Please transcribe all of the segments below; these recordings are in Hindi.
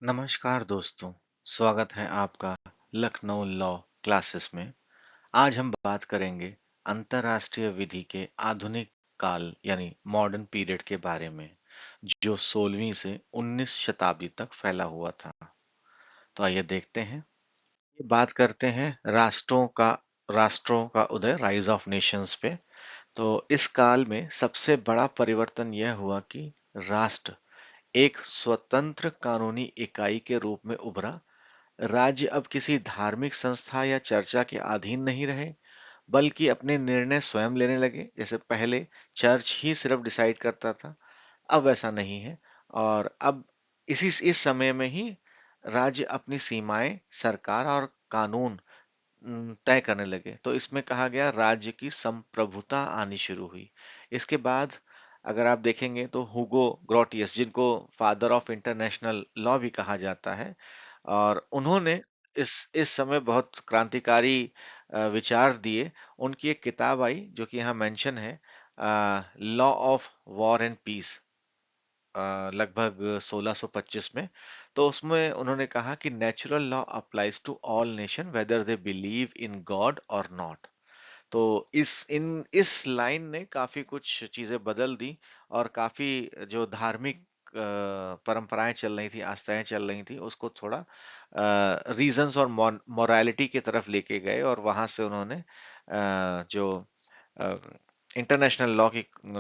नमस्कार दोस्तों, स्वागत है आपका लखनऊ लॉ क्लासेस में। आज हम बात करेंगे अंतर्राष्ट्रीय विधि के आधुनिक काल यानी मॉडर्न पीरियड के बारे में, जो 16वीं से 19 शताब्दी तक फैला हुआ था। तो आइए देखते हैं। ये बात करते हैं राष्ट्रों का उदय, राइज ऑफ नेशंस पे। तो इस काल में सबसे बड़ा परिवर्तन यह हुआ कि राष्ट्र एक स्वतंत्र कानूनी इकाई के रूप में उभरा। राज्य अब किसी धार्मिक संस्था या चर्चा के अधीन नहीं रहे, बल्कि अपने निर्णय स्वयं लेने लगे। जैसे पहले चर्च ही सिर्फ डिसाइड करता था, अब वैसा नहीं है। और अब इस समय में ही राज्य अपनी सीमाएं, सरकार और कानून तय करने लगे। तो इसमें कहा गया राज्य की संप्रभुता आनी शुरू हुई। इसके बाद अगर आप देखेंगे तो हुगो ग्रोटियस, जिनको फादर ऑफ इंटरनेशनल लॉ भी कहा जाता है, और उन्होंने इस समय बहुत क्रांतिकारी विचार दिए। उनकी एक किताब आई जो कि यहाँ मेंशन है, law of war and peace, लगभग 1625 में। तो उसमें उन्होंने कहा कि natural law applies to all nation whether they believe in God और नॉट। तो इस लाइन ने काफी कुछ चीजें बदल दी, और काफी जो धार्मिक परंपराएं चल रही थी, आस्थाएं चल रही थी, उसको थोड़ा रीजंस और मोरालिटी की तरफ लेके गए, और वहां से उन्होंने जो इंटरनेशनल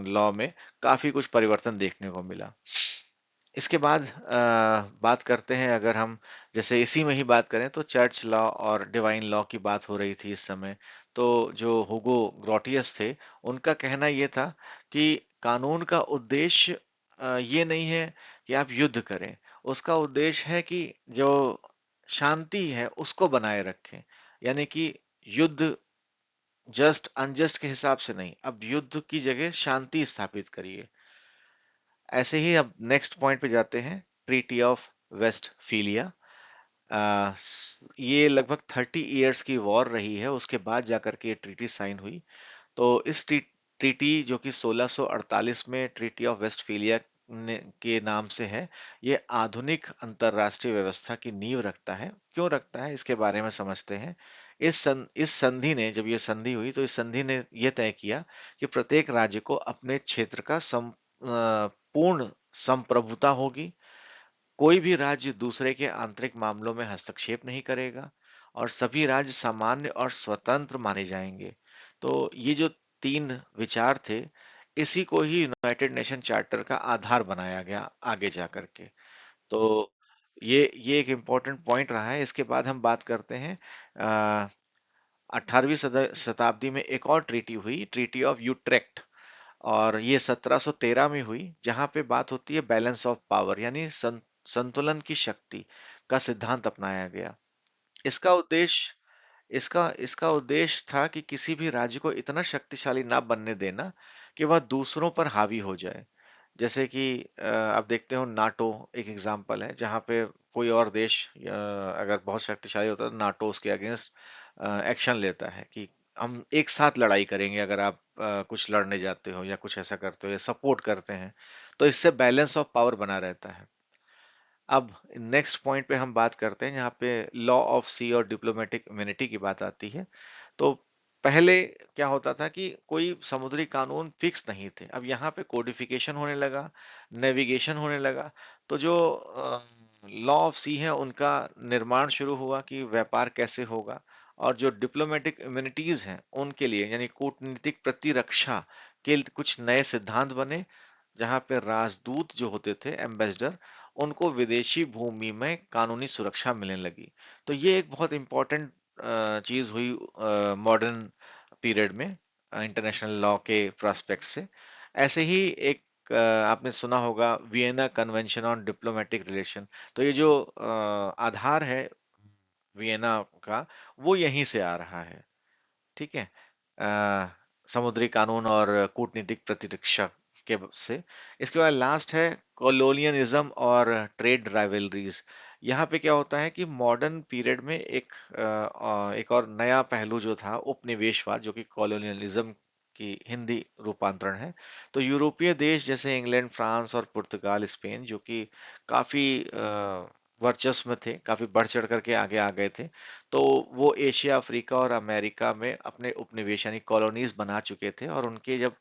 लॉ में काफी कुछ परिवर्तन देखने को मिला। इसके बाद बात करते हैं, अगर हम जैसे इसी में ही बात करें तो चर्च लॉ और डिवाइन लॉ की बात हो रही थी इस समय। तो जो हुगो ग्रोटियस थे, उनका कहना यह था कि कानून का उद्देश्य ये नहीं है कि आप युद्ध करें। उसका उद्देश्य है कि जो शांति है उसको बनाए रखें। यानी कि युद्ध जस्ट अनजस्ट के हिसाब से नहीं, अब युद्ध की जगह शांति स्थापित करिए। ऐसे ही अब नेक्स्ट पॉइंट पे जाते हैं, ट्रीटी ऑफ वेस्टफीलिया। ये लगभग 30 इयर्स की वॉर रही है, उसके बाद जाकर के ये ट्रीटी साइन हुई। तो इस ट्रीटी जो कि 1648 में ट्रीटी ऑफ वेस्टफीलिया के नाम से है, ये आधुनिक अंतरराष्ट्रीय व्यवस्था की नींव रखता है। क्यों रखता है, इसके बारे में समझते हैं। इस संधि ने, जब ये संधि हुई, तो इस संधि ने यह तय किया कि प्रत्येक राज्य को अपने क्षेत्र का पूर्ण संप्रभुता होगी। कोई भी राज्य दूसरे के आंतरिक मामलों में हस्तक्षेप नहीं करेगा, और सभी राज्य सामान्य और स्वतंत्र माने जाएंगे। तो ये जो तीन विचार थे, इसी को ही यूनाइटेड नेशन चार्टर का आधार बनाया गया आगे जाकर के। तो ये एक इम्पोर्टेंट पॉइंट रहा है। इसके बाद हम बात करते हैं, 18वीं शताब्दी में एक और ट्रीटी हुई, ट्रीटी ऑफ यूट्रेक्ट। और ये 1713 में हुई, जहां पे बात होती है बैलेंस ऑफ पावर, यानी संतुलन की शक्ति का सिद्धांत अपनाया गया। इसका उद्देश्य इसका इसका उद्देश्य था कि किसी भी राज्य को इतना शक्तिशाली ना बनने देना कि वह दूसरों पर हावी हो जाए। जैसे कि आप देखते हो, नाटो एक एग्जांपल है, जहां पे कोई और देश अगर बहुत शक्तिशाली होता है, तो नाटो उसके अगेंस्ट एक्शन लेता है कि हम एक साथ लड़ाई करेंगे अगर आप कुछ लड़ने जाते हो या कुछ ऐसा करते हो या सपोर्ट करते हैं। तो इससे बैलेंस ऑफ पावर बना रहता है। अब नेक्स्ट पॉइंट पे हम बात करते हैं, यहाँ पे लॉ ऑफ सी और डिप्लोमेटिक इम्यूनिटी की बात आती है। तो पहले क्या होता था कि कोई समुद्री कानून फिक्स नहीं थे, अब यहाँ पे कोडिफिकेशन होने लगा, नेविगेशन होने लगा। तो जो लॉ ऑफ सी है, उनका निर्माण शुरू हुआ कि व्यापार कैसे होगा। और जो डिप्लोमेटिक इम्यूनिटीज हैं, उनके लिए यानी कूटनीतिक प्रतिरक्षा के कुछ नए सिद्धांत बने, जहां पे राजदूत जो होते थे, एम्बेसडर, उनको विदेशी भूमि में कानूनी सुरक्षा मिलने लगी। तो ये एक बहुत इंपॉर्टेंट चीज हुई मॉडर्न पीरियड में इंटरनेशनल लॉ के प्रोस्पेक्ट से। ऐसे ही एक आपने सुना होगा, Vienna convention on diplomatic relation. तो ये जो आधार है वियना का, वो यहीं से आ रहा है। ठीक है, समुद्री कानून और कूटनीतिक प्रतिरक्षा के से। इसके बाद लास्ट है कॉलोनियलिज्म और ट्रेड राइवलरीज। यहाँ पे क्या होता है कि मॉडर्न पीरियड में एक और नया पहलू जो था, उपनिवेशवाद, जो कि कॉलोनियलिज्म की हिंदी रूपांतरण है। तो यूरोपीय देश जैसे इंग्लैंड, फ्रांस और पुर्तगाल, स्पेन, जो कि काफी वर्चस्व में थे, काफी बढ़ चढ़ करके आगे आ गए थे। तो वो एशिया, अफ्रीका और अमेरिका में अपने उपनिवेश यानी कॉलोनीज बना चुके थे, और उनके जब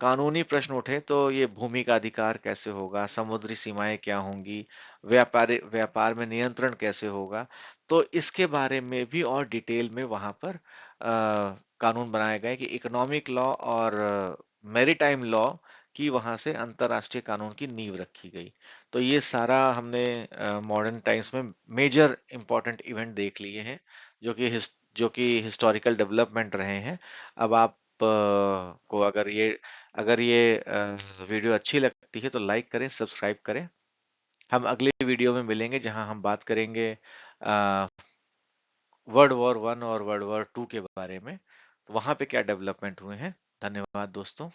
कानूनी प्रश्न उठे तो ये भूमि का अधिकार कैसे होगा, समुद्री सीमाएं क्या होंगी, व्यापार में नियंत्रण कैसे होगा, तो इसके बारे में भी और डिटेल में वहां पर कानून बनाए गए कि इकोनॉमिक लॉ और मैरीटाइम लॉ की वहां से अंतरराष्ट्रीय कानून की नींव रखी गई। तो ये सारा हमने मॉडर्न टाइम्स में मेजर इंपॉर्टेंट इवेंट देख लिए हैं, जो कि हिस्टोरिकल डेवलपमेंट रहे हैं। अब आप को अगर ये वीडियो अच्छी लगती है तो लाइक करें, सब्सक्राइब करें। हम अगले वीडियो में मिलेंगे जहां हम बात करेंगे वर्ल्ड वॉर 1 और वर्ल्ड वॉर 2 के बारे में, तो वहां पे क्या डेवलपमेंट हुए हैं। धन्यवाद दोस्तों।